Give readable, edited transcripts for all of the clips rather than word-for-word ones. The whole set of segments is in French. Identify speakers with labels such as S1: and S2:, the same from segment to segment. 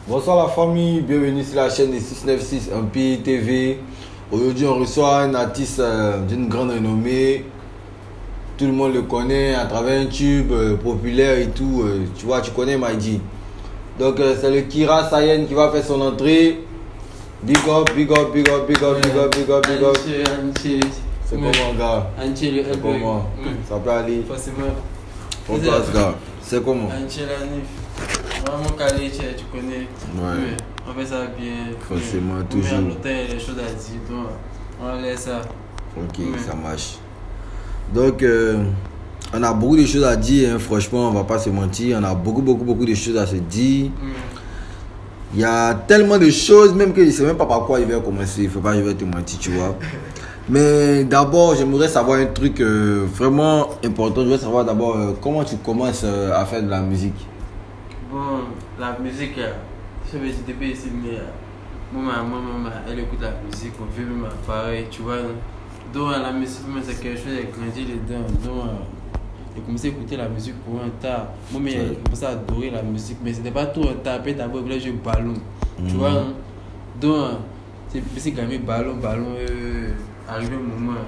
S1: Bonsoir la famille, bienvenue sur la chaîne de 696 Empire TV. Aujourd'hui on reçoit un artiste d'une grande renommée. Tout le monde le connaît à travers un tube populaire et tout. Tu vois, tu connais Maïdi. Donc c'est le Kira Sayen qui va faire son entrée. Big up, big up, big up, big up, big up, big up, big up. C'est comment gars? C'est comment? Ça peut aller?
S2: Forcément.
S1: On passe gars. C'est comment?
S2: Vraiment calé, tu connais.
S1: Ouais.
S2: On fait ça bien.
S1: Forcément, toujours.
S2: Mais il y a des choses à dire, donc on laisse ça.
S1: Ok, ça marche. Donc, on a beaucoup de choses à dire, hein, franchement, on va pas se mentir. On a beaucoup de choses à se dire. Il y a tellement de choses, même que je ne sais même pas par quoi il va commencer. Il ne faut pas que je vais te mentir, tu vois. Mais d'abord, j'aimerais savoir un truc vraiment important. Je veux savoir d'abord comment tu commences à faire de la musique.
S2: Bon, la musique, je vais dire depuis ici, mais maman, elle écoute la musique, on fait même pareil, tu vois. Donc, la musique, c'est quelque chose qui a grandi dedans. Donc, j'ai commencé à écouter la musique pour un temps. Moi, j'ai commencé à adorer la musique, mais c'était pas tout un temps. Après, d'abord, je voulais jouer au ballon. Tu vois, donc, c'est gagné ballon, arrivé un moment,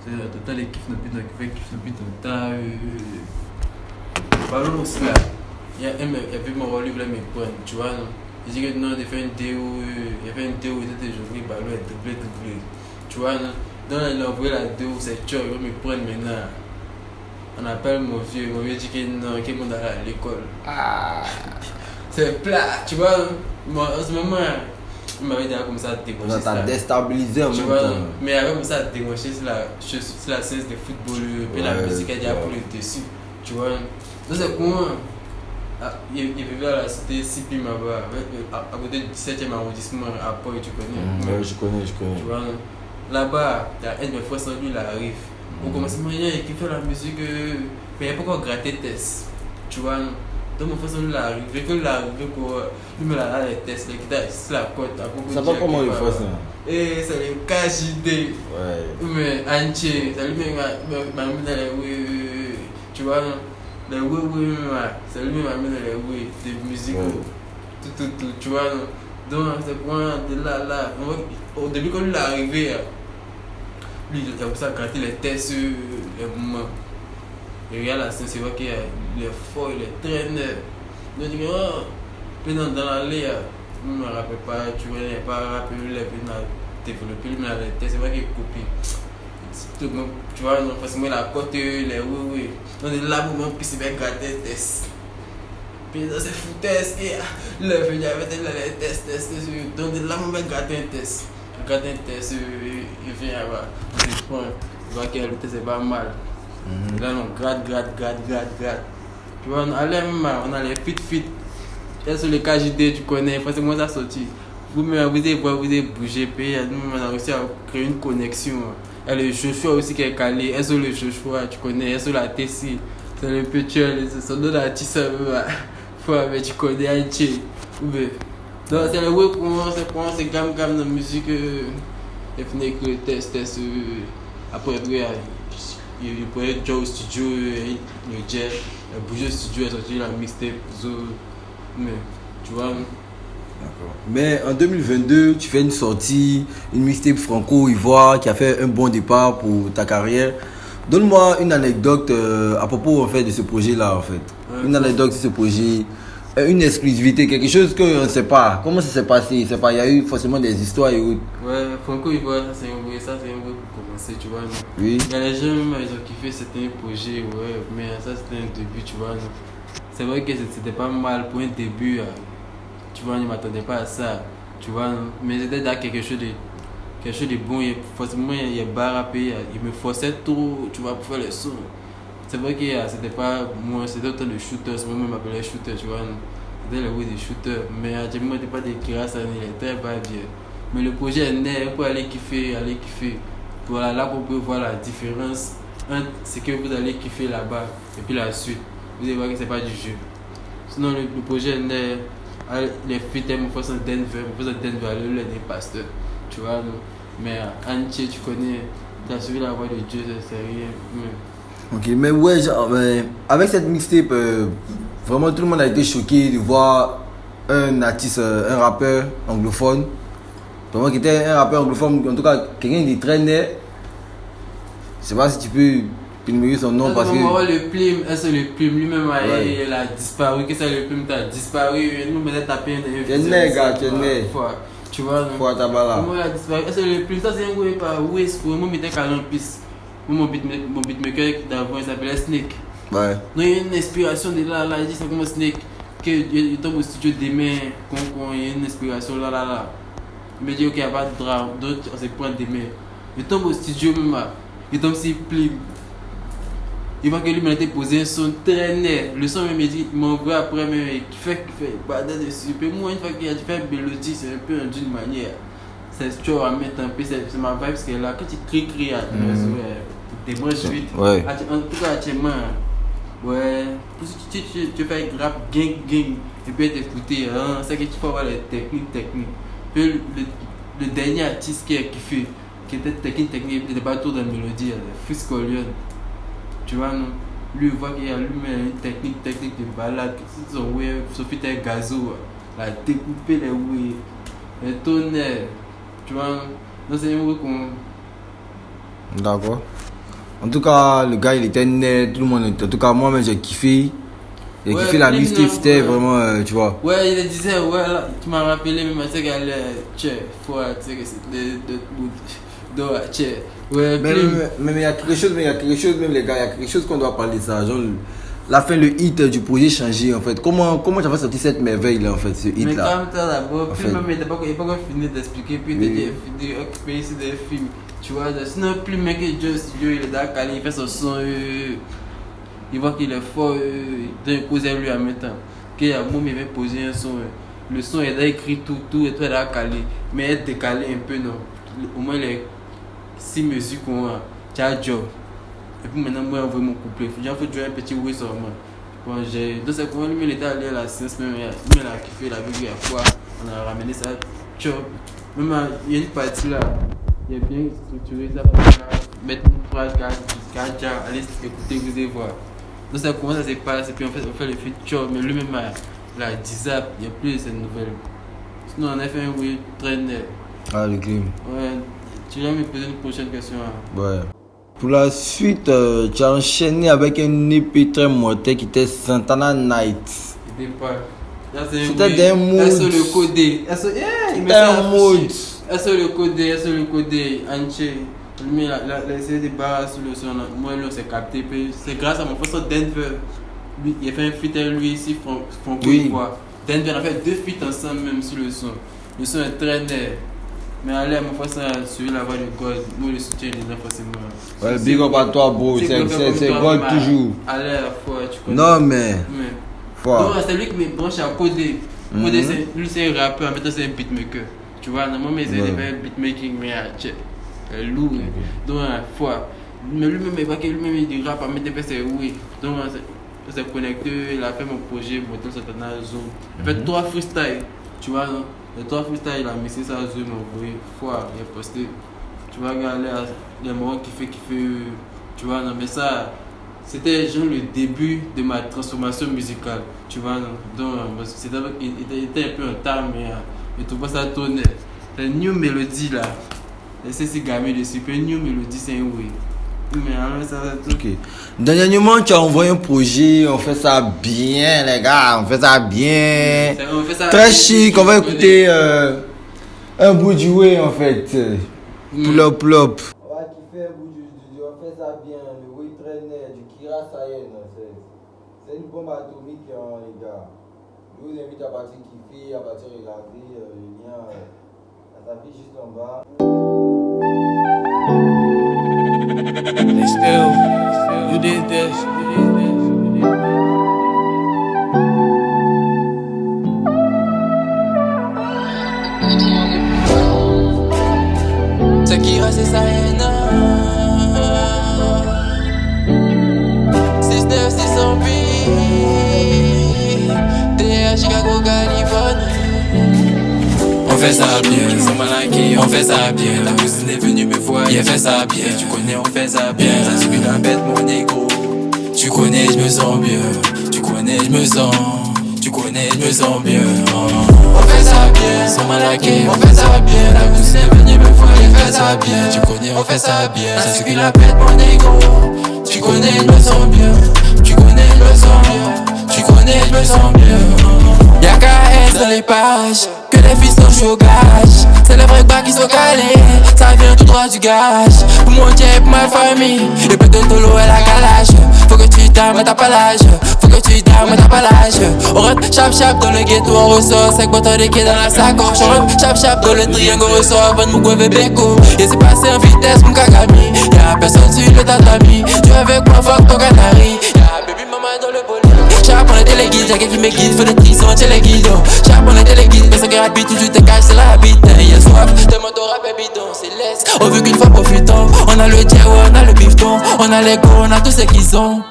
S2: c'est total les kiffs depuis tout le temps. Ballon aussi là. Il y a vu mon rôle, il voulait me prendre, tu vois. Il dit que non, il a fait une déo, il était joué, ballon, il doublé. Tu vois, non. Donc il a envoyé la déo, c'est tueur, il va me prendre maintenant. On appelle mon vieux dit que non, qu'il est à l'école. C'est plat, tu vois. Moi, en ce moment, il m'avait déjà commencé à décrocher.
S1: Ça t'a déstabilisé en même temps.
S2: Mais il avait commencé à décrocher sur la scène de football, puis la musique a déjà pris le dessus, tu vois. Donc c'est comment. Il vivait à la cité Sipi Maba, à côté du 17e arrondissement, à Pau, tu connais.
S1: Ouais, je connais.
S2: Tu vois, là-bas, il y a un de mes frères sans lui, il arrive. On commence à dire qu'il fait la musique, mais il n'y a pas encore gratté test. Tu vois, donc mon frère sans lui, il arrive. Dès qu'il arrive, il me l'a les tests, c'est la côte.
S1: Ça va comment il fait ça?
S2: Et c'est le KJD.
S1: Ouais.
S2: Mais Anche, ça lui met ma oui. Tu vois, les oui, c'est lui qui m'a mis dans les oui, des musiques, tout, tu vois. Donc, c'est quoi, de là. Au début, quand il est arrivé, lui, il a commencé à gratter les tests, les moments. Il regarde la scène, c'est vrai qu'il est fort, il est très neuf. Donc, il dit, puis dans l'allée, je ne me rappelle pas, tu vois, il n'est pas rappelé, il a développé, il a les tests, c'est vrai qu'il copie. Tu vois, non, forcément la côte, les oui. Donc là, mon puis c'est bien gratté les tests. Puis dans ces foutaises, il a venu avec les tests. Donc là, mon bien gratté un test. Gratté un test, il vient là-bas. Il voit que le test est pas mal. Là, on gratte. Tu vois, on a les fit. Et sur les KJD, tu connais, forcément ça sorti. Vous-même, vous avez bougé, puis nous, on a réussi à créer une connexion. Il y a le Joshua aussi qui est calé. Est-ce que le Joshua, tu connais? Est-ce que la Tessie? C'est le petit, c'est son nom d'artiste. Mais tu connais Anche. Donc c'est le web comment c'est gamme de musique. Il finit que le test. Après, il pourrait être au studio, le jet. Il a bougé au studio, il a sorti la mixtape. Mais tu vois.
S1: D'accord. Mais en 2022, tu fais une sortie, une mixtape franco-ivoire qui a fait un bon départ pour ta carrière. Donne-moi une anecdote à propos en fait, de ce projet-là. En fait. Une anecdote sur ce projet, une exclusivité, quelque chose qu'on ne sait pas. Comment ça s'est passé? Il y a eu forcément des histoires et autres.
S2: Ouais, franco-ivoire, c'est un vrai pour commencer, tu vois. Non?
S1: Oui.
S2: Il y a les gens, ils ont kiffé, c'était un projet, ouais, mais ça c'était un début, tu vois. Non? C'est vrai que c'était pas mal pour un début. Tu vois, je ne m'attendais pas à ça, tu vois, mais c'était dans quelque chose de bon. Forcément, il y a bar à payer, il me forçait trop, tu vois, pour faire les sons. C'est vrai que c'était pas moi, c'était autant de shooters, moi je m'appelais shooter, tu vois, c'était le oui des shooters, mais je ne pas des kirasas, il est très pas bien. Mais le projet est né pour aller kiffer. Voilà, là vous pouvez voir la différence entre ce que vous allez kiffer là-bas et puis la suite. Vous allez voir que c'est pas du jeu. Sinon, le projet est né. Les filles me font Denver, le pasteur, tu vois. Mais Anche, tu connais, tu as suivi la voix de Dieu, c'est rien.
S1: Ok, mais ouais, avec cette mixtape, vraiment tout le monde a été choqué de voir un artiste, un rappeur anglophone. Vraiment qui était un rappeur anglophone, en tout cas quelqu'un qui traînait. Je sais pas si tu peux énumérer son nom parce que.
S2: Le Plim, le Plim lui-même il a disparu. Qu'est-ce que le Plim a disparu? Nous on tapé un
S1: tu es né, gars, tu es né.
S2: Tu vois, non?
S1: Faut tabala.
S2: Comment il a disparu? Est-ce que le Plim, ça c'est un gars par West, moi je mettais qu'à piste. Mon beatmaker d'avant il s'appelait Snake.
S1: Ouais.
S2: Donc il y a une inspiration de là, il dit c'est comme Snake. Il tombe au studio demain, il y a une inspiration là. Il me dit ok, il n'y a pas de drame, donc on se prend demain. Il tombe au studio même, il tombe sur Plim. Il voit que lui m'a été posé un son très net. Le son même il dit, il m'envoie après même, qui fait bader dessus. Puis moi une fois qu'il a fait une mélodie, c'est un peu d'une manière. C'est tu vas mettre un peu, c'est ma vibe parce que là, quand tu cries à des branches vite.
S1: Ouais.
S2: En tout cas, tu es main. Ouais. Tu fais rap gang et puis t'écouter. C'est que tu peux avoir les techniques. Puis le dernier artiste qui était technique, il n'était pas tout dans la mélodie, Frisco Lion. Tu vois, non? Lui, il voit qu'il y a lui-même une technique de balade. Son wave, Sophie t'es gazo, la découper les waves, les tonnerres. Tu vois, non, c'est un mot qu'on.
S1: D'accord. En tout cas, le gars il était net, tout le monde. En tout cas, moi-même j'ai kiffé. J'ai kiffé la mixtape, c'était vraiment, tu vois.
S2: Ouais, il disait, ouais, là, tu m'as rappelé, mais tu sais qu'elle est. Faut, tu sais que c'est de ouais,
S1: mais il y a quelque chose, même les gars, il y a quelque chose qu'on doit parler de ça. Genre, la fin, le hit du projet changé en fait. Comment tu as fait sortir cette merveille là en fait, ce hit là?
S2: Mais comme ça d'abord, puis même il n'a pas fini d'expliquer, puis il est occupé ici des films. Tu vois, sinon, plus le mec est juste studio, il est dans calé, il fait son son, il voit qu'il est fort, il donne cause à lui en même temps. Qu'il y a un moment, il vient poser un son, le son il a écrit tout, et toi il a calé, mais il est décalé un peu, non. Au moins, les 6 mesures qu'on a, tu as job. Et puis maintenant, moi, on veut mon couplet. Il faut jouer un petit oui sur moi. Bon, donc, c'est comment lui, il était allé à la séance, même il a kiffé la vie, à quoi on a ramené ça, job. Même il y a une partie là, il est bien structuré, ça va mettre une phrase, allez écouter, vous allez voir. Donc, c'est comment ça se passe, et puis on fait le fit job, mais lui-même, la disap, il n'y a plus de cette nouvelle. Sinon, on a fait un oui très net.
S1: Ah, le clim.
S2: Ouais, tu vas me poser une prochaine question.
S1: Ouais. Pour la suite, tu as enchaîné avec un EP très mortel qui était Santana Night.
S2: C'était pas.
S1: C'était des moods.
S2: Est-ce le codé?
S1: C'était un mood.
S2: Est-ce le codé? Anche. Lui, il a essayé de barrer sur le son. Moi, lui, on s'est capté. C'est grâce à mon pote Denver. Lui, il a fait un feat avec lui ici, Franco.
S1: Oui.
S2: Denver a fait 2 feats ensemble, même sur le son. Le son est très net. Mais allez, mon frère, ça a suivi la voix de God. Nous, le soutien des gens, forcément.
S1: Ouais, big up à toi, bro. C'est God toujours.
S2: Allez, à la fois, tu connais.
S1: Non, mais.
S2: Donc, c'est lui qui me branche à coder. Coder, lui, c'est un rappeur, en même temps, c'est un beatmaker. Tu vois, normalement, il fait un beatmaking, mais lourd. Donc, à la fois. Mais lui-même, il voit que lui-même, il rappe, en même temps, c'est oui. Donc, on s'est connecté, il a fait mon projet, Motel Santana Zoom. Il fait 3 freestyles, tu vois, non? Les 3 freestyles, il a mixé ça à Zoom, il m'a envoyé, il a posté. Tu vas regarder les moments qui fait, tu vois, non, mais ça, c'était genre le début de ma transformation musicale, tu vois, non. Donc, il était un peu en retard, mais tout ça tournait. C'est une new mélodie là, c'est si gamin dessus, puis une new mélodie, c'est un oui. Mais alors, ça va tout.
S1: Ok. Dernièrement, tu as envoyé un projet, on fait ça bien, les gars, on fait ça bien.
S2: On fait ça
S1: très chic, on va écouter un bout du way en fait. Pull up. On va kiffer un bout du on fait ça bien, le way très net, du Kira Sayen. C'est une bombe atomique, les gars. Je vous invite à partir kiffer, à partir regarder le lien, ça s'affiche juste en bas.
S2: Still, you did this. C'est qui reste ça et non 6-9, 600 TR Chicago, Californie. On fait ça bien, sans malaquer, on fait ça bien. La cousine est venue me voir, il fait ça bien. Tu connais, on fait ça bien. Ça suit la bête, mon négro.
S3: Tu connais, je me sens bien. Tu connais, je me sens. Tu connais, je me sens bien. On fait ça bien, sans malaquer, on fait ça bien. La cousine est venue me voir, elle fait ça bien. Tu connais, on fait ça bien. C'est ce qui la pète mon ego. Tu connais, je me sens bien. Tu connais, je me sens bien. Tu connais, je me sens bien. Y'a KS dans les pages, que les fils sont chauds au gage. C'est les vrais gars qui sont calés, ça vient tout droit du gage. Pour mon Dieu, pour ma famille, et peut-être de l'eau et la calage. Faut que tu t'aimes, mais t'as pas l'âge. Faut que tu t'aimes, mais t'as pas l'âge. On rentre chap dans le ghetto, on ressort 5 boîtes de quai dans la sacoche. On rentre chap dans le triangle, on ressort avant de me gouver béco. Et c'est passé en vitesse, mon kagami. Y'a personne sur le tatami. Tu avec moi, fuck ton canari. Y'a baby maman dans le bolide. Chap on était les guides, y'a quelqu'un qui me guide. Faut des trisons, t'es les guides. Chap on était les guides, personne qui rapide, toujours te cache, c'est la habite. Y'a soif, tellement ton rap est bidon, c'est laisse. On veut qu'une fois profitons. On a le diao, on a le bifton. On a les go, on a tout ce qu'ils ont.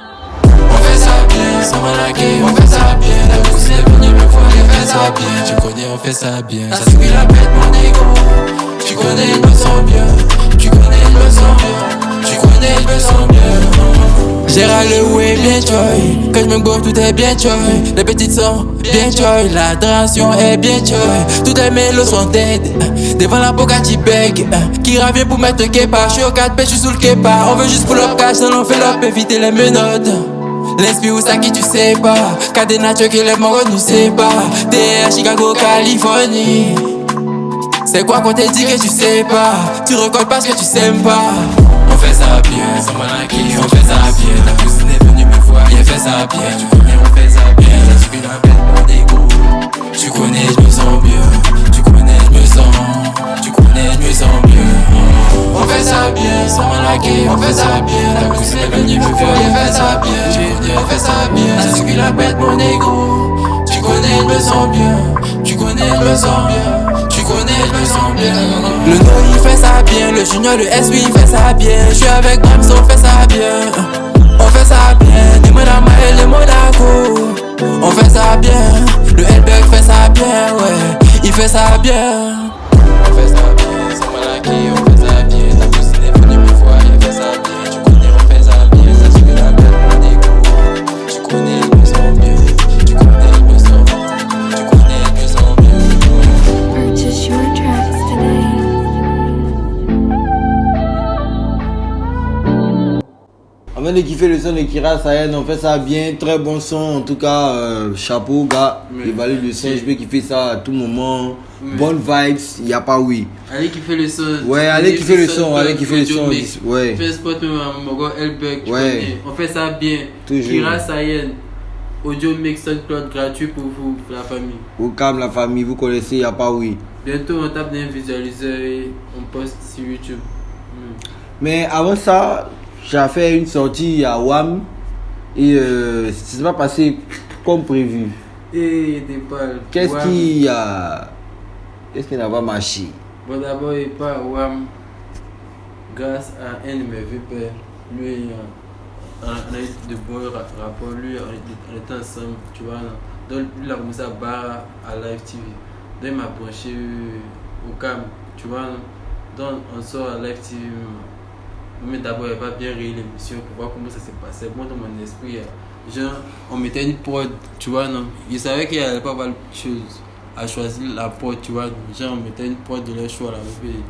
S3: On fait ça bien, sans malaquer, on fait ça bien. La cousine est venue me voir, elle fait ça bien. Tu connais, on fait ça bien. Ça suit la pète mon ego. Tu connais, je me sens bien. Tu connais, je me sens bien. Tu connais, je me sens bien. J'ai râlé, ouais, bien joy. Quand je me gauche, tout est bien joy. Les petites sont bien joy. La transition est bien joy. Toutes les mélos sont dead. Devant la Bogatti beg. Qui revient pour mettre le kepa. Je suis au 4P, je suis sous le kepa. On veut juste pull up cash, on fait l'op, éviter les menottes. L'esprit ou ça qui tu sais pas. Cadena tu qui lève mon nous sait pas. T'es à Chicago, Californie. C'est quoi qu'on t'a dit que tu sais pas. Tu recolles parce que tu s'aimes pas. On fait ça bien, sans malaquer, on fait ça bien. La cousine est venue me voir, elle fait ça bien. Tu connais, on fait ça bien. Ça suffit la peine mon ego. Tu connais, je me sens bien. Tu connais, je me sens. Tu connais, je me sens bien. On fait ça bien, sans malaquer, on fait ça bien. La cousine est venue me voir, elle fait ça bien. Tu connais, on fait ça bien. Ça suffit la peine mon ego. Tu connais, je me sens bien. Tu connais, je me sens bien. Tu connais, je me sens bien. Le No il fait ça bien, le Junior, le S il fait ça bien. Je suis avec Brams, on fait ça bien. On fait ça bien, des Manama et les Monaco. On fait ça bien, le Hellberg fait ça bien, ouais. Il fait ça bien. On fait ça bien, sans malaquer, on fait ça bien. Ta cousine est venue me voir, elle fait ça bien. Tu connais, on fait ça bien, ça suit la peine mon ego. Tu connais, je me sens bien. Tu connais, je me sens bien. Tu connais, je me sens bien.
S4: Purchase your tracks today.
S1: Avant de kiffer le son de Kira Sayen, on fait ça bien, très bon son, en tout cas, chapeau gars, il valide le son, je peux kiffer ça à tout moment, bonne vibes, y a pas oui.
S2: Allez kiffer le son.
S1: Ouais, allez kiffer le son, allez kiffer le son, ouais.
S2: Fais spot même à mon gars Hellberg, tu
S1: Ouais.
S2: connais. On fait ça bien.
S1: Toujours.
S2: Kira Sayen, audio mix SoundCloud gratuit pour vous, pour la famille.
S1: Au calme la famille, vous connaissez, y a pas oui.
S2: Bientôt on tape d'un visualiseur et on poste sur YouTube.
S1: Mais avant ça, j'ai fait une sortie à WAM et c'est pas passé comme prévu.
S2: Et des balles.
S1: Qu'est-ce qui n'a pas marché?
S2: Bon d'abord il part WAM grâce à un de mes vieux pères. Lui on a eu de bons rapports, lui on était ensemble, tu vois. Donc lui il a commencé à barre à Live TV. Donc il m'a branché au cam, tu vois. Donc on sort à Live TV. Mais d'abord il va bien réel l'émission pour voir comment ça s'est passé. Moi dans mon esprit, genre on mettait une prod, tu vois non. Il savait qu'il n'y avait pas mal de choses à choisir la prod, tu vois. Genre on mettait une prod de leur choix là,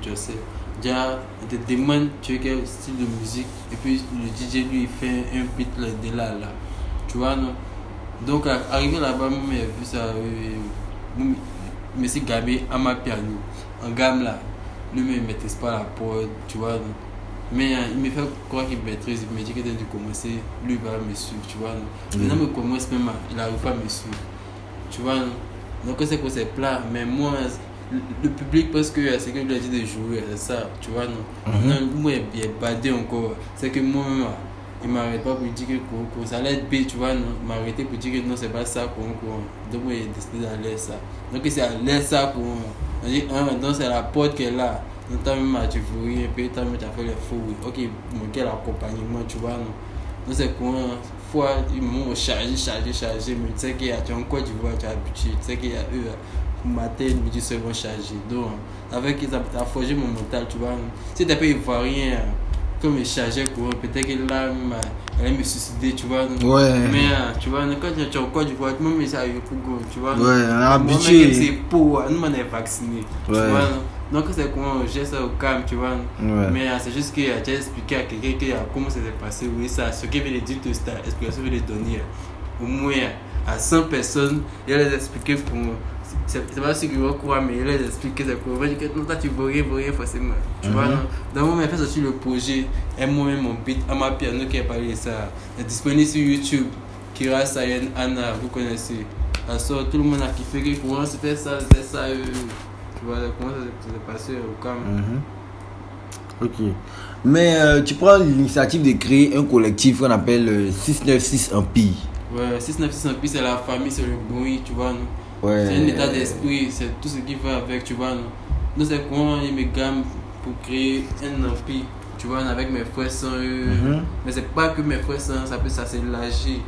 S2: je sais. Déjà on te demande tu veux quel style de musique et puis le DJ lui il fait un beat là, de là, tu vois non. Donc arrivé là-bas, moi j'ai vu ça, je me suis gamé à ma piano, en gamme là. Lui-même il ne maîtrise pas la prod, tu vois non. Mais il me fait croire qu'il maîtrise, il me dit que dès de commencer, lui il va me suivre, tu vois. Maintenant, il commence même, il n'arrive pas à me suivre, tu vois. Donc, c'est que c'est plat, mais moi, le public, parce que c'est que je lui ai dit de jouer, c'est ça, tu vois. Non, moi, il est badé encore. C'est que moi-même, il m'arrête pas pour dire que ça allait être B, tu vois. Non, il m'a arrêté pour dire que non, c'est pas ça pour moi. Donc, moi, il a décidé d'aller ça. Donc, c'est à l'air ça pour moi. Donc, c'est la porte qu'elle est là. Notamment tu fouilles et puis tu as fait les fouilles. Ok, quel accompagnement tu vois non. Donc c'est quoi fois ils m'ont chargé, mais tu sais qu'il y a encore du vois, tu as habitué, tu sais qu'il y a eu matin, midi c'est bon chargé. Donc avec ça a forgé mon mental, tu vois. Si tu n'es pas ivoirien, comme il chargeait courant, peut-être que là, elle allait me suicider, tu vois. Non?
S1: Ouais.
S2: Mais tu vois, quand tu es encore du coup, tout le monde me dit ça, tu vois.
S1: Ouais, on est
S2: Moi,
S1: habitué.
S2: c'est pour nous, on est vaccinés, tu
S1: Ouais.
S2: vois. Non? Donc, c'est comment on gère ça au calme, tu vois.
S1: Ouais.
S2: Mais c'est juste que tu as expliqué à quelqu'un comment ça s'est passé, oui, ça, ce qu'il veut dire, toute cette explication, il veut donner au moins à 100 personnes, il va les expliquer pour moi. C'est pas ce qu'il va croire, mais il va les expliquer c'est pour moi. Je dis que non, toi tu vois rien forcément. Tu vois, non? Donc, moi, j'ai fait sortir le projet, et moi-même, mon beat, à ma piano qui a parlé de ça, est disponible sur YouTube. Kira Sayen Anna, vous connaissez. Alors, tout le monde a kiffé que comment se fait ça, c'est ça. Tu vois, comment ça s'est passé au calme.
S1: Ok. Mais tu prends l'initiative de créer un collectif qu'on appelle 696 Empire.
S2: Ouais, 696 Empire, c'est la famille, c'est le bruit, tu vois. Non?
S1: Ouais.
S2: C'est un état d'esprit, c'est tout ce qui va avec, tu vois. Non? Nous, c'est comment je me gamme pour créer un empire, tu vois, avec mes frères sans eux. Mais c'est pas que mes frères sans, ça peut s'élargir.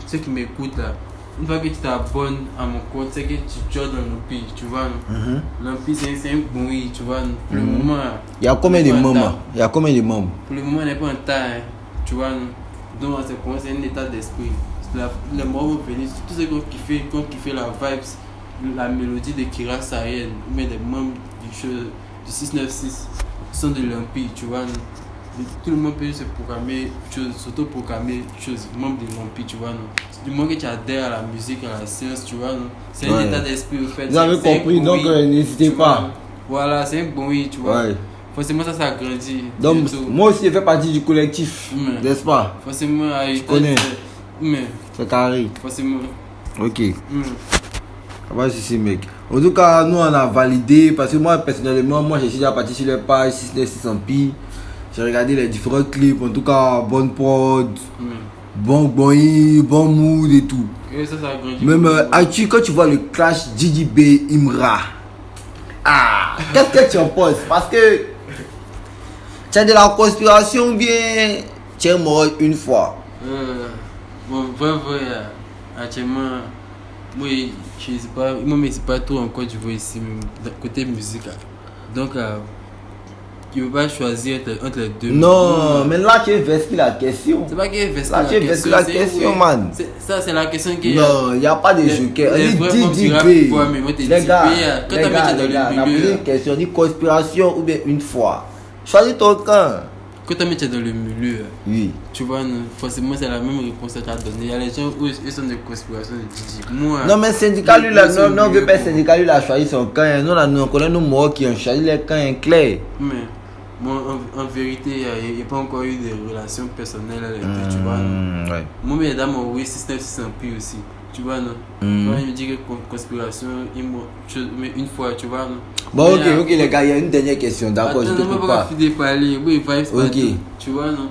S2: Ceux qui m'écoutent là, une fois que tu t'abonnes à mon compte, c'est que tu joins dans l'empire, tu vois. Non? L'empire, c'est un bruit, tu vois. Non? Pour le moment,
S1: Il y a combien de
S2: il n'est pas en
S1: membres?
S2: tas.
S1: Il y a combien de membres?
S2: Pour le moment, il n'est pas en tas, hein, tu vois. Non? Donc, c'est un état d'esprit. Les morts vont venir, tous ceux qui ont kiffé la vibes, la mélodie de Kira Sayen, mais les membres du 696 sont de l'Empire, tu vois. Tout le monde peut se programmer, s'auto-programmer, membre de l'Empire, tu vois. Non? Du moment que tu adhères à la musique, à la science, tu vois. Non? C'est un
S1: Ouais.
S2: état d'esprit, au fait.
S1: Vous avez
S2: C'est un
S1: compris, donc
S2: bruit,
S1: n'hésitez
S2: tu
S1: pas.
S2: vois. Voilà, c'est un bruit, tu vois.
S1: Ouais.
S2: Forcément, ça grandit.
S1: Donc,
S2: bientôt.
S1: moi aussi, je fais partie du collectif,
S2: N'est-ce
S1: pas?
S2: Forcément,
S1: Tu connais.
S2: Mais,
S1: C'est carré.
S2: forcément.
S1: Ok. Pas de souci, mec. En tout cas, nous, on a validé. Parce que moi, personnellement, moi, je suis déjà parti sur les pages 696 Empire. J'ai regardé les différents clips. En tout cas, bonne prod, bon mood et tout.
S2: Et ça grandit.
S1: Même Archie, quand tu vois le clash JDB Imra, qu'est-ce que tu en penses? Parce que tu as de la conspiration ou bien tu es mort une fois.
S2: Bon, vrai, actuellement, moi, je ne sais pas trop encore du vois ici, côté musique. Donc, tu ne peux pas choisir entre les deux.
S1: Non, mais là tu investis la question.
S2: C'est pas qu'il investit
S1: Là tu investis la question, man.
S2: Ça, c'est la question qui
S1: Non, il n'y a pas de joker.
S2: les
S1: On dit
S2: vrais membres du rap,
S1: JDB.
S2: quoi, mais moi, t'es
S1: Les gars,
S2: JDB, quand
S1: les
S2: t'as mis
S1: gars,
S2: dans
S1: les
S2: le
S1: gars, on a
S2: milieu,
S1: posé une question, on dit conspiration ou bien une fois. Choisis ton camp.
S2: quand tu es dans le milieu,
S1: Oui.
S2: tu vois, non, forcément, c'est la même réponse que tu as donnée. Il y a les gens où ils sont de conspiration de Didi. Moi,
S1: Non, mais syndicat, lui, là,
S2: moi,
S1: non, on veut pas
S2: c'est
S1: syndicat, lui, il a choisi son camp. Nous, là, nous, on connaît nos morts qui ont choisi les camps clairs.
S2: Mais moi, en vérité, il n'y a pas encore eu de relations personnelles avec eux, tu vois. Non?
S1: Ouais.
S2: Moi, mes dames ont oui 696 Empire aussi, tu vois, non. Moi, il me dit que conspiration, mais une fois, tu vois, non.
S1: Bon,
S2: Mais,
S1: ok, les gars, il y a une dernière question, d'accord, je te
S2: Attends,
S1: coupe
S2: pas
S1: pas.
S2: finir de parler. Moi, il vibes
S1: Ok.
S2: partout, tu vois, non.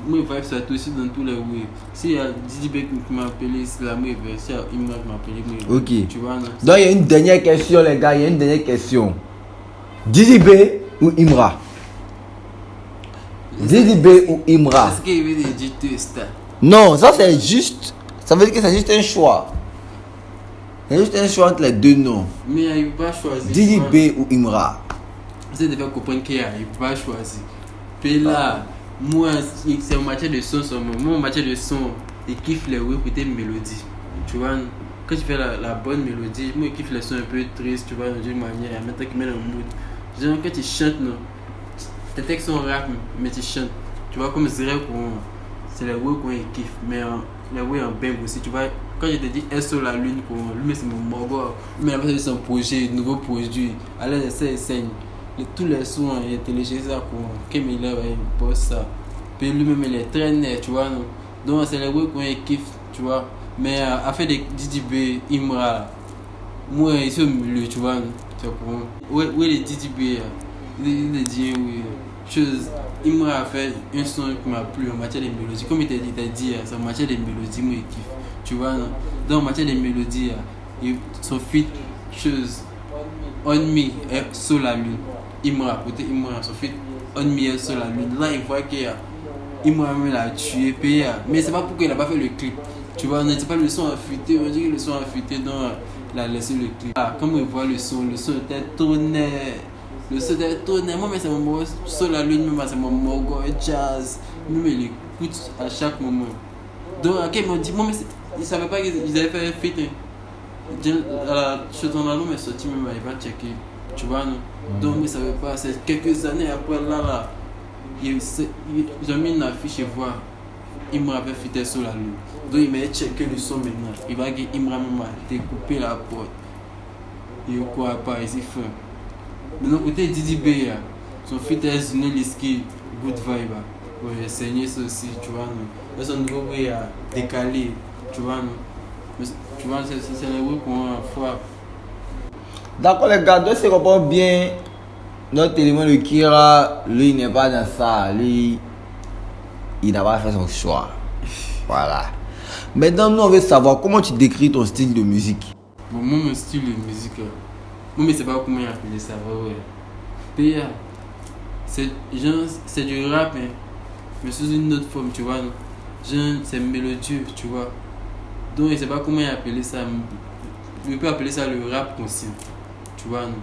S2: Moi, il vibes partout aussi dans tous les ways. S'il y a Didi Beck qui m'a appelé, c'est la moi, si il m'a appelé, moi,
S1: Ok.
S2: tu vois, non.
S1: Donc, il y a une dernière question, les gars, il y a une dernière question. JDB ou Imra? JDB ou Imra?
S2: Est-ce qu'il veut dire tout ça?
S1: Non, ça c'est juste. Ça veut dire que c'est juste un choix. C'est juste un choix entre les deux noms.
S2: Mais il ne peut pas choisir.
S1: JDB ou Imra?
S2: Vous devez comprendre qu'il ne peut pas choisir. Puis là, moi, c'est en matière de son seulement. Moi, en matière de son, je kiffe les écouter mélodies. Tu vois, quand tu fais la bonne mélodie, moi, je kiffe les sons un peu tristes, tu vois, d'une manière, en même temps qu'ils mettent le mood. Genre, quand tu chantes, non, tes textes sont rap, mais tu chantes. Tu vois, comme c'est vrai c'est les voix qu'on kiffe, mais les voix en bang aussi. Tu vois, quand je te dis un sur la lune, lui, c'est mon morgo. Mais après, c'est son projet, nouveau produit. Alors, il saigne. Tous les sons, il a téléchargé ça pour Kemila, il poste ça. Puis lui-même, il est très net, tu vois. Non? Donc, c'est les voix qu'on kiffe, tu vois. Mais à faire des DDB, Imra, moi, ils sont au milieu, tu vois. Tu vois, où est les DDB? Il a dit, oui, chose. Imra a fait un son qui m'a plu en matière de mélodie. Comme il t'a dit, c'est en matière de mélodie, moi, il kiffe. Tu vois, non? Donc, en matière de mélodie, son feat, chose, On Me est sur la lune. Imra, côté Imra, son feat, On Me est sur la lune. Là, il voit qu'il Imra même l'a tué, mais c'est pas pour qu'il n'a pas fait le clip. Tu vois, on ne dit pas le son affûté, on dit que le son affûté, donc il a laissé le clip. Comme il voit le son était trop net. Le son d'étonner, moi, mais c'est mon son la lune, même c'est mon morgo jazz. Même il écoute à chaque moment. Donc, ok, ils m'ont dit, moi, mais ils ne savaient pas qu'ils avaient fait un feat. La chose en l'album est sortie, même il va checker. Tu vois, non? Donc, ils ne savaient pas. C'est quelques années après, là, ils ont mis une affiche et voir. Imra avait fait sur la lune. Donc, il m'a checké le son maintenant. Il va dire, Imra m'a découpé la porte. Il ne croit pas, il s'est fait. De l'autre côté, Didi B, son feat est Zuneliski, Good Vibe. Ouais, j'ai saigné ça aussi, tu vois. Mais son nouveau way a décalé, tu vois. Mais, tu vois, c'est le way qu'on a fois.
S1: D'accord les gars, donc si on comprend bien, notre élément de Kira, lui il n'est pas dans ça, lui il n'a pas fait son choix. Voilà. Maintenant nous on veut savoir comment tu décris ton style de musique.
S2: Bon, moi mon style de musique, moi mais c'est pas comment appeler ça, ouais. PA, c'est du rap, hein, mais sous une autre forme, tu vois. Genre, c'est mélodieux, tu vois. Donc je sais pas comment appeler ça. Je peux appeler ça le rap conscient. Tu vois, non?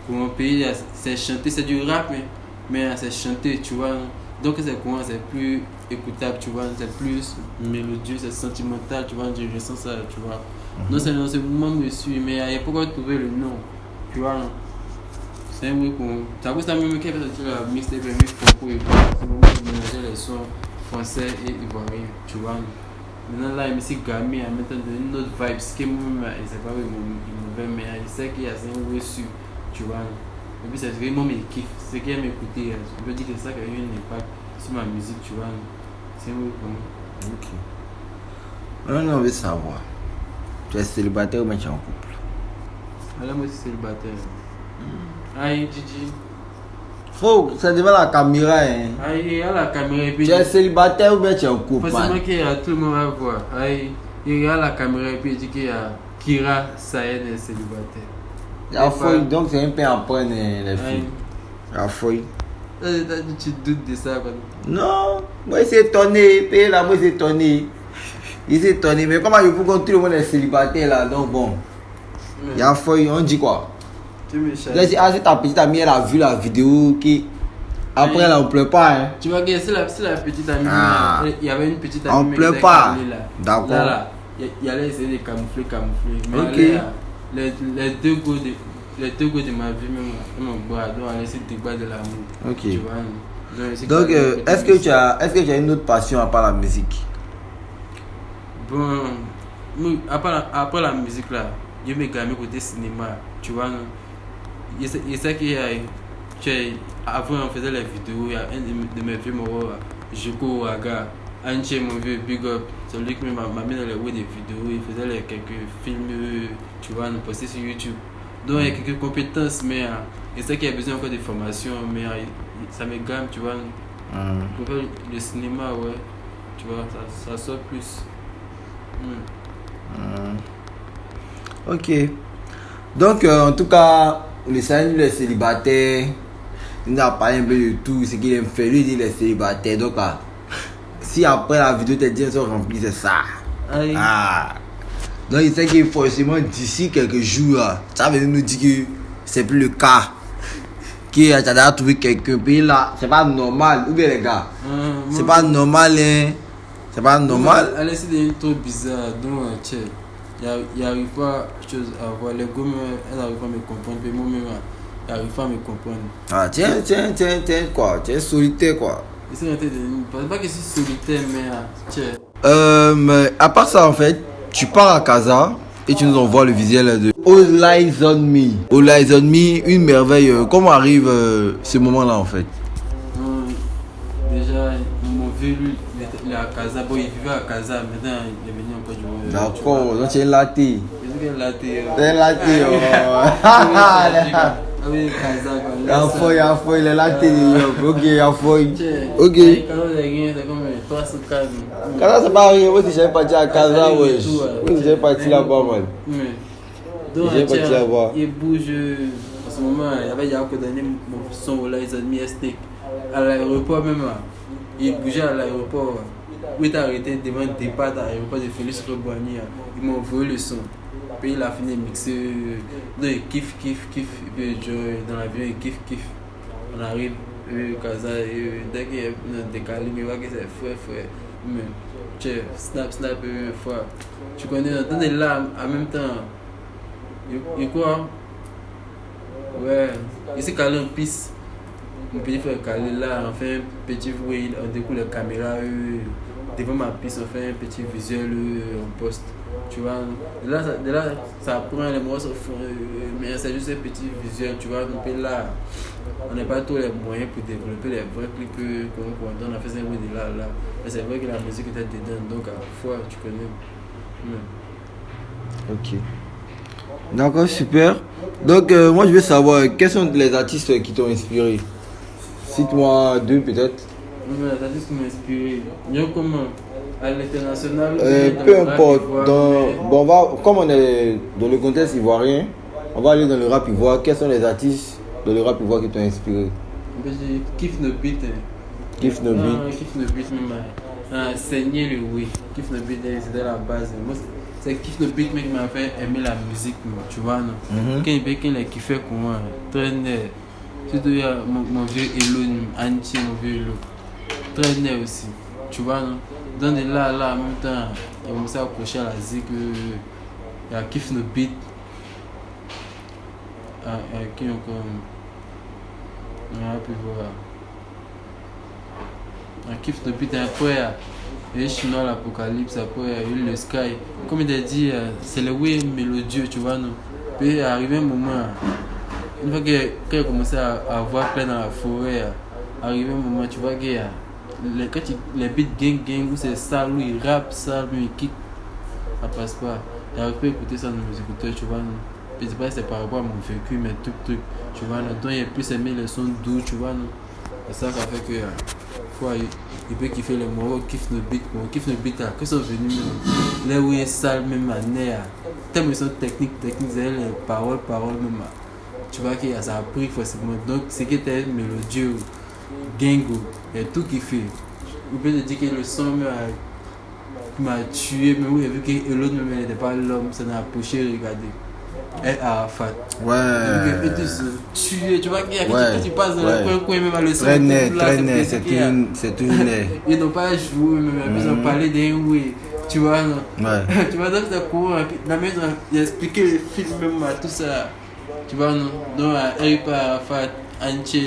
S2: Pour mon pays, c'est chanté, c'est du rap, mais c'est chanté, tu vois. Non? Donc c'est comment, c'est plus écoutable, tu vois, c'est plus mélodieux, c'est sentimental, tu vois, je ressens ça, tu vois. Donc c'est dans ce moment où je suis, mais il n'y a pas encore trouvé le nom, tu vois. Non? C'est un bruit qu'on... Ça cause ça même qui avait sorti la mixtape, mais franco et c'est le moment où mélanger les sons français et ivoiriens, tu vois. Non? Maintenant là, il me suis gamé à mettre une autre vibe, ce qui est moi-même, il sait pas où il me mais il sait qu'il y a un reçu, tu vois. Et puis c'est vraiment mes kiffs, c'est qu'il aime écouter, je peux dire que ça a eu un impact sur ma musique, tu vois. C'est un peu comme...
S1: Ok. Maintenant on veut savoir, tu es célibataire ou bien tu es en couple?
S2: Alors moi je suis célibataire. Aïe, Gigi.
S1: Faut, c'est devant la caméra hein.
S2: Aïe, il y a la caméra et puis...
S1: Tu es célibataire ou bien tu es en couple?
S2: Forcément qu'il y a tout le monde à voir. Aïe, il y a la caméra et puis il dit qu'il y a Kira Sayen est célibataire.
S1: La folie, donc c'est un peu après les filles. La folie.
S2: Tu doutes de ça, quoi.
S1: Non, moi il s'est étonné, puis là moi il s'est étonné. Il s'est étonné, mais comment il faut qu'on tout le monde est célibataire là, donc bon. Il y a folie, on dit quoi?
S2: Tu me cherches.
S1: Là, c'est ta petite amie, elle a vu la vidéo qui. Après là on pleure pas hein.
S2: Tu vois que c'est la petite amie, il y avait une petite amie.
S1: On pleure pas. D'accord.
S2: Là, il allait essayer de camoufler. Mais
S1: ok.
S2: Les deux goûts de ma vie, même mon bras, donc elle essaie de débattre de l'amour.
S1: Ok.
S2: Tu vois.
S1: Donc, est-ce que tu as une autre passion à part la musique?
S2: Bon, après la musique là, je me gagne côté cinéma, tu vois. Il sait qu'il y a. Avant on faisait les vidéos, il y a un de mes vieux moraux, Joko Waga, Anche mon vieux Big Up, c'est lui qui m'a mis dans les web des vidéos, il faisait quelques films, tu vois, nous poster sur YouTube. Donc il y a quelques compétences, mais il sait qu'il y a besoin encore de formation, mais ça me gagne, tu vois. Pour faire le cinéma, ouais, tu vois, ça sort plus.
S1: Ok. Donc, en tout cas, le Sayen est célibataire. Il a parlé un peu de tout ce qu'il aime faire. Lui, il est célibataire. Donc, si après la vidéo, tes diens sont remplis, c'est ça.
S2: Aïe.
S1: Donc, il sait que forcément, d'ici quelques jours, ça veut nous dire que c'est plus le cas. Que tu as déjà trouvé quelqu'un. Puis là, c'est pas normal. Ou bien, les gars, c'est pas normal, hein. C'est pas normal.
S2: Elle essaie de être trop bizarre. Donc, il n'y arrive pas à voir. Les gommes, elle n'arrive pas à me comprendre. Puis moi-même, elle n'arrive pas à me comprendre.
S1: Tiens, quoi. Tu es solitaire, quoi.
S2: Je ne pense pas que je suis solitaire, mais
S1: mais à part ça, en fait, tu pars à Casa et tu nous envoies le visuel de All Eyes on Me. All Eyes on Me, une merveille. Comment arrive ce moment-là, en fait?
S2: Déjà, mon vieux, lui, il est à Casa. Bon, il vivait à Casa, maintenant il est venu encore du monde.
S1: D'accord, donc tu es laté.
S2: Je suis laté.
S1: Tu es laté,
S2: Ah oui, Casa,
S1: il est laté. Ok, il a fouille. Ok.
S2: C'est comme 3 sous 4.
S1: Casa, c'est pas rien. Moi, si j'avais parti à Casa, ouais. Moi, si j'avais parti là-bas, man.
S2: Donc,
S1: J'ai parti là-bas.
S2: Il bouge. En ce moment, il y avait encore donné mon son au Lies and Me Estate. À l'aéroport même. Il bougeait à l'aéroport. où il arrêté devant le départ à l'aéroport de Félix Rebouani. Ils m'ont envoyé le son. Puis il a fini de mixer. Donc il kiffe. Et puis dans l'avion, il kiffe. On arrive, Kaza, dès qu'il est décalé, il voit que c'est frère. Mais, snap, fois. Tu connais, dans des larmes en même temps. Et quoi? Ouais, il s'est calé en piste. Mon petit frère calé là, on fait un petit bruit, on découle la caméra devant ma piste, on fait un petit visuel en poste. Tu vois, de là, ça prend les mots, mais c'est juste un petit visuel, tu vois. Donc là, on n'a pas tous les moyens pour développer les vrais clips qu'on donne, on a fait un bruit de là. Mais c'est vrai que la musique était dedans, donc à la fois, tu connais.
S1: Ok. D'accord, super. Donc, moi, je veux savoir, quels sont les artistes qui t'ont inspiré? Cite-moi 2 peut-être.
S2: Les artistes qui m'ont inspiré. Il y a comment? À l'international.
S1: Peu importe. Comme on est dans le contexte ivoirien, on va aller dans le rap ivoire. Quels sont les artistes dans le rap ivoire qui t'ont inspiré?
S2: Kiff No Beat.
S1: Kiff No Beat.
S2: Kiff No Beat, même. Saigner le oui. Kiff No Beat, c'était la base. Moi, c'est Kiff No Beat qui m'a fait aimer la musique, tu vois, non? Quand il a kiffé pour moi, très net. Surtout mon vieux Elo, Anchi, mon vieux Elo. Très net aussi, tu vois, non? Donc là, en même temps, il a commencé à accrocher à la zik. Il y a Kiff No Beat. Qui encore? On a pu voir. Kiff No Beat, après. Et Chinois l'Apocalypse, après il y a eu le Sky. Comme il a dit, c'est le way mélodieux, tu vois, non? Puis arrivé un moment, une fois qu'il a commencé à voir plein dans la forêt, arrivé un moment, tu vois qu'il y a quand les beats gang, où c'est sale, où il rappe sale, où il kick, ça passe pas. Il a pu écouter ça dans mes écouteurs, tu vois, non? Puis c'est pas c'est par rapport à mon vécu, mais tout, tu vois, non? Donc il a plus aimé les sons doux, tu vois, non? Et ça fait que, il peut kiffer les mots, Kiff No Beat, que sont venus là où il est sale, même à nerf. Tellement ils sont techniques, les paroles même. Tu vois que ça a pris forcément. Donc, ce qui était mélodieux, Gengo, il y a tout kiffé. On peut te dire que le son m'a tué, mais oui, vu que l'autre même n'était pas l'homme, ça n'a approché, regardez. Et Arafat.
S1: Ouais.
S2: Tu vois qu'il y a quelque chose qui passe dans le coin, même à le son.
S1: Très net, c'est une
S2: Ils n'ont pas joué, même ils ont parlé d'un oui. Tu vois, non?
S1: Ouais.
S2: Tu vois, donc c'est courant. La maison, il a expliqué le film, même tout ça. Tu vois, non? Donc, Eric Arafat, Anche,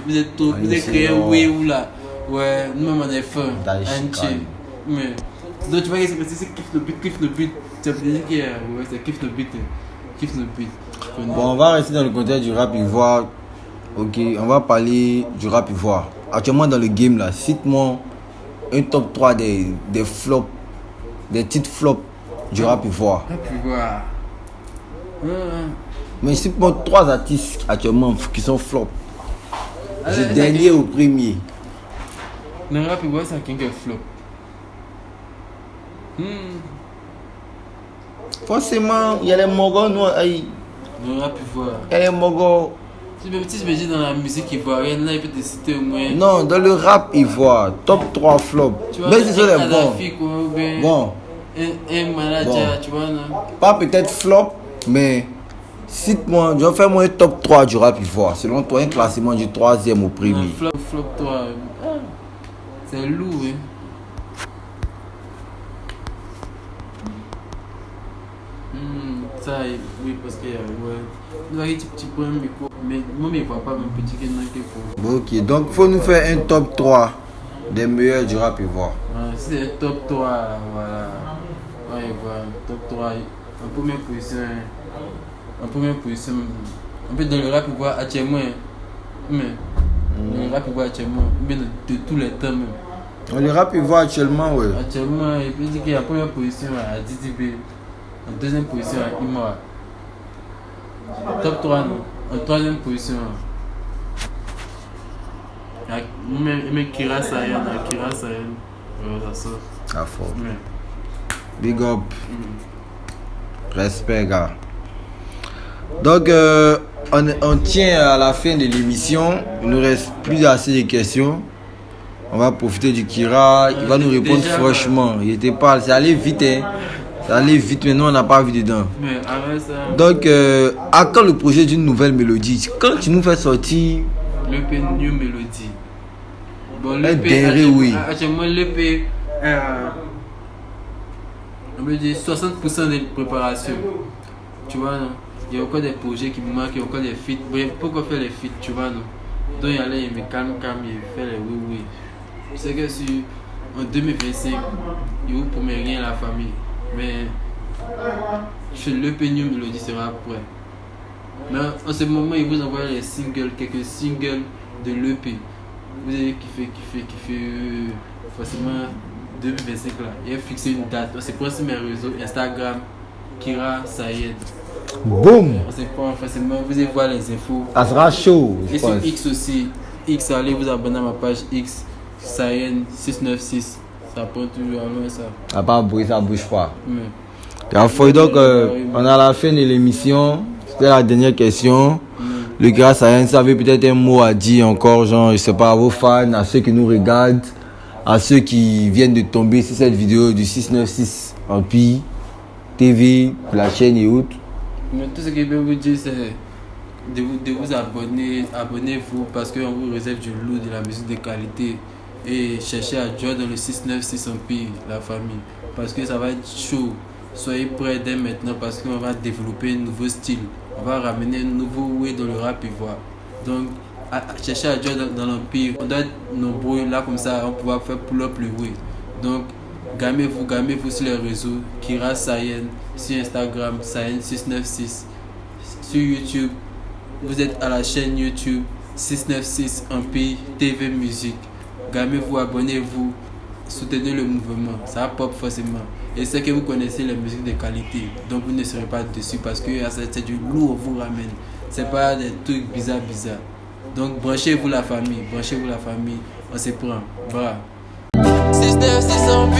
S2: vous êtes créé un oui ou là. Ouais, nous-mêmes on est fans. Anche. Mais, donc tu vois, c'est Kiff No Beat. Tu as dit que c'est Kiff No Beat.
S1: Bon, on va rester dans le contexte du rap ivoire. Ok, on va parler du rap ivoire. Actuellement dans le game là, cite-moi un top 3 des flops, des titres flops du rap ivoire. Mais cite-moi 3 artistes actuellement qui sont flops. Du dernier au premier.
S2: Dans le rap ivoire, c'est qui est flop?
S1: Forcément, il y a les Mogos noirs.
S2: Dans le rap ivoire.
S1: Il y a les Mogos.
S2: Si tu me dis dans la musique ivoirienne, là, il peut te citer au moins.
S1: Non, dans le rap ivoire, top 3 flops. Mais c'est sur les bons. Bon.
S2: Un manager, tu vois, non?
S1: Pas peut-être flop, mais cite-moi, fais-moi un top 3 du rap ivoire. Selon toi, un classement du 3e au premier.
S2: Flop 3. C'est lourd, hein. Ça, oui, parce que, nous avons tu prends un micro, mais moi, je ne vois pas mon petit qui est là.
S1: Ok, donc il faut nous faire un top 3 des meilleurs du rap ivoire.
S2: C'est un top 3, voilà. Ouais, voilà, top 3. En première position, en fait, dans le rap ivoire actuellement, mais dans le rap ivoire actuellement, mais de tous les temps même.
S1: Dans le rap ivoire actuellement, oui.
S2: Actuellement, il peut dire qu'il y a en première position à DDB. En deuxième position, Imora. Top 3, non. En troisième position, même Kira Sayan. Ça sort.
S1: Ah, fort. Big up. Respect, gars. Donc, on tient à la fin de l'émission. Il nous reste plus assez de questions. On va profiter du Kira. Il va nous répondre
S2: déjà,
S1: franchement. Il était pas. C'est allé vite, hein. Ça allait vite, mais nous, on n'a pas vu dedans.
S2: Mais avec ça,
S1: Donc, à quand le projet d'une nouvelle mélodie? Quand tu nous fais sortir.
S2: l'EP New Melody. Bon,
S1: Derrière, oui.
S2: Actuellement, l'EP, on me dit 60% de préparation. Tu vois, non? Il y a encore des projets qui me manquent, il y a encore des feats. Bref, pourquoi faire les feats, tu vois, non? Donc, il y a là, il me calme, il fait les oui. C'est que en 2025, il vous promet rien à la famille. Mais l'EP New Melody sera prêt. Mais en ce moment, il vous envoie les singles, quelques singles de l'EP. Vous avez kiffé forcément 2025 là. Il a fixé une date. On s'est pris sur mes réseaux Instagram, Kira Sayed.
S1: Boum!
S2: On s'est pas forcément, vous allez voir les infos.
S1: Ça sera chaud, je
S2: Et sur
S1: pense.
S2: X aussi. X, allez vous abonner à ma page X, Sayed 696. Ça prend toujours à loin ça.
S1: Ça n'a pas bougé, ça bouge pas.
S2: Mais,
S1: Donc, on est à la fin de l'émission. C'était la dernière question. Le gars, ça avait peut-être un mot à dire encore, genre, je sais pas, à vos fans, à ceux qui nous regardent, à ceux qui viennent de tomber sur cette vidéo du 696 Empire TV, la chaîne et autres.
S2: mais tout ce que je peux vous dire, c'est de vous abonner. Abonnez-vous parce qu'on vous réserve du lourd, de la musique de qualité. Et cherchez à jouer dans le 696 Empire, la famille. Parce que ça va être chaud. Soyez prêts dès maintenant parce qu'on va développer un nouveau style. On va ramener un nouveau way dans le rap ivoire. Donc, cherchez à jouer dans l'Empire. On doit être nombreux là comme ça, on pourra faire pull-up le way. Donc, gamez-vous sur les réseaux. Kira Sayed, sur Instagram, Sayed696. Sur YouTube, vous êtes à la chaîne YouTube 696 Empire TV Musique. Gamez-vous, abonnez-vous, soutenez le mouvement. Ça va pop forcément. Et c'est que vous connaissez les musiques de qualité, donc vous ne serez pas dessus parce que c'est du lourd vous ramène. C'est pas des trucs bizarres. Donc branchez-vous la famille, on se prend. Voilà.
S3: 696 Empire.